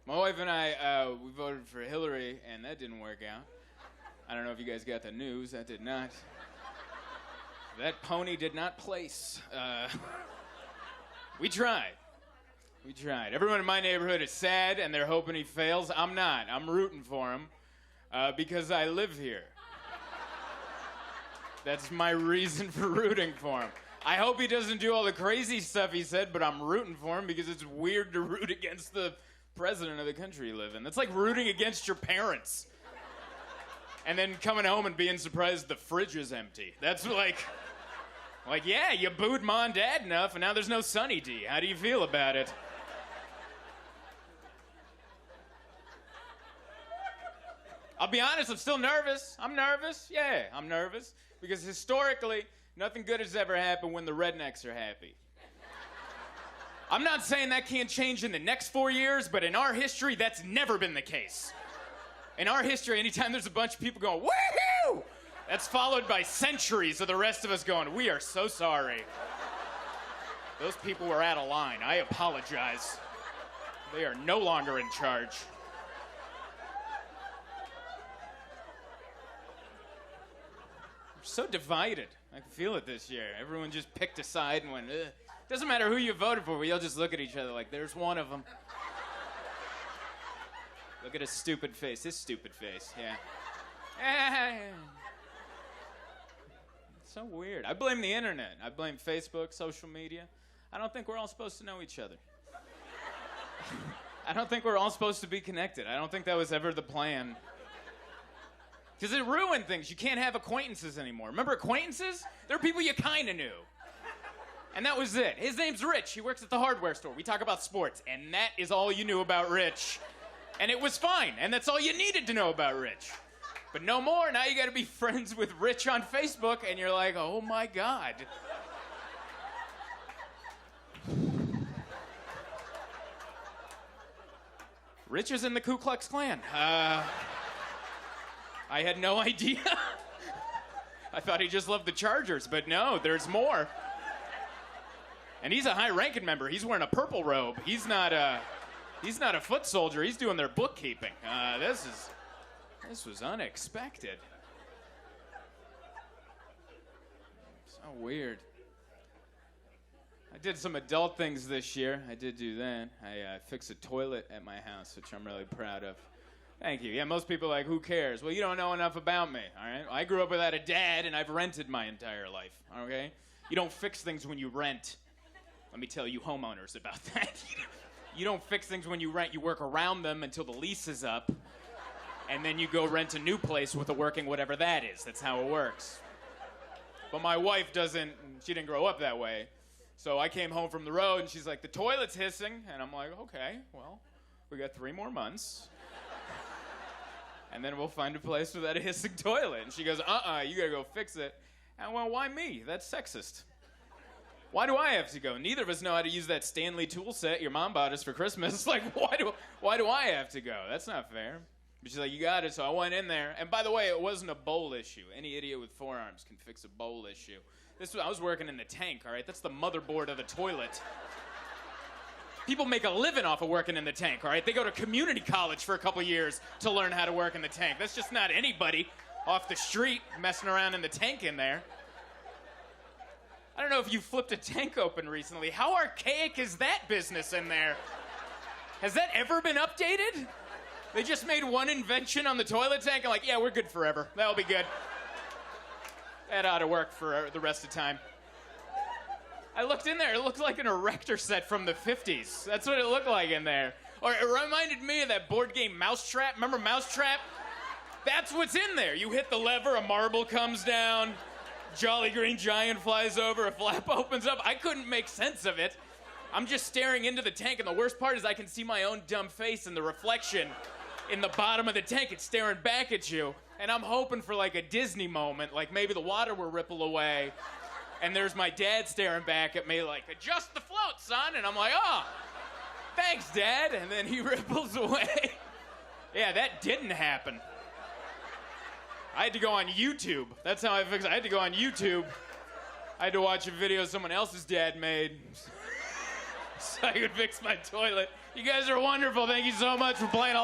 My wife and I, we voted for Hillary, and that didn't work out. I don't know if you guys got the news. That did not. That pony did not place. We tried. We tried. Everyone in my neighborhood is sad, and they're hoping he fails. I'm not. I'm rooting for him because I live here. That's my reason for rooting for him. I hope he doesn't do all the crazy stuff he said, but I'm rooting for him because it's weird to root against the president of the country you live in. That's like rooting against your parents. And then coming home and being surprised the fridge is empty. That's like, yeah, you booed Mom and Dad enough, and now there's no Sunny D. How do you feel about it? I'll be honest, I'm still nervous. I'm nervous. Yeah, I'm nervous. Because historically, nothing good has ever happened when the rednecks are happy. I'm not saying that can't change in the next 4 years, but in our history, that's never been the case. In our history, anytime there's a bunch of people going, woohoo! That's followed by centuries of the rest of us going, we are so sorry. Those people were out of line. I apologize. They are no longer in charge. So divided. I can feel it this year. Everyone just picked a side and went, ugh. Doesn't matter who you voted for, you'll just look at each other like, there's one of them. Look at his stupid face. His stupid face, yeah. It's so weird. I blame the internet. I blame Facebook, social media. I don't think we're all supposed to know each other. I don't think we're all supposed to be connected. I don't think that was ever the plan. Because it ruined things. You can't have acquaintances anymore. Remember acquaintances? They're people you kind of knew. And that was it. His name's Rich. He works at the hardware store. We talk about sports. And that is all you knew about Rich. And it was fine. And that's all you needed to know about Rich. But no more. Now you got to be friends with Rich on Facebook. And you're like, oh, my God. Rich is in the Ku Klux Klan. I had no idea. I thought he just loved the Chargers, but no, there's more. And he's a high-ranking member. He's wearing a purple robe. He's not a foot soldier. He's doing their bookkeeping. This was unexpected. So weird. I did some adult things this year. I did do that. I fixed a toilet at my house, which I'm really proud of. Thank you. Yeah, most people are like, who cares? Well, you don't know enough about me, all right? I grew up without a dad, and I've rented my entire life, okay? You don't fix things when you rent. Let me tell you homeowners about that. You don't fix things when you rent. You work around them until the lease is up, and then you go rent a new place with a working whatever that is. That's how it works. But my wife she didn't grow up that way. So I came home from the road, and she's like, the toilet's hissing. And I'm like, okay, well, we got 3 more months. And then we'll find a place without a hissing toilet. And she goes, you gotta go fix it. And well, why me? That's sexist. Why do I have to go? Neither of us know how to use that Stanley tool set your mom bought us for Christmas. Like, why do I have to go? That's not fair. But she's like, you got it. So I went in there. And by the way, it wasn't a bowl issue. Any idiot with forearms can fix a bowl issue. I was working in the tank, all right? That's the motherboard of the toilet. People make a living off of working in the tank, all right? They go to community college for a couple years to learn how to work in the tank. That's just not anybody off the street messing around in the tank in there. I don't know if you flipped a tank open recently. How archaic is that business in there? Has that ever been updated? They just made one invention on the toilet tank and like, yeah, we're good forever. That'll be good. That ought to work for the rest of the time. I looked in there. It looked like an erector set from the 50s. That's what it looked like in there. Or it reminded me of that board game Mousetrap. Remember Mousetrap? That's what's in there. You hit the lever, a marble comes down, Jolly Green Giant flies over, a flap opens up. I couldn't make sense of it. I'm just staring into the tank, and the worst part is I can see my own dumb face in the reflection in the bottom of the tank. It's staring back at you, and I'm hoping for like a Disney moment, like maybe the water will ripple away. And there's my dad staring back at me like, adjust the float, son. And I'm like, oh, thanks, Dad. And then he ripples away. Yeah, that didn't happen. I had to go on YouTube. That's how I fixed it. I had to go on YouTube. I had to watch a video someone else's dad made. so I could fix my toilet. You guys are wonderful. Thank you so much for playing all.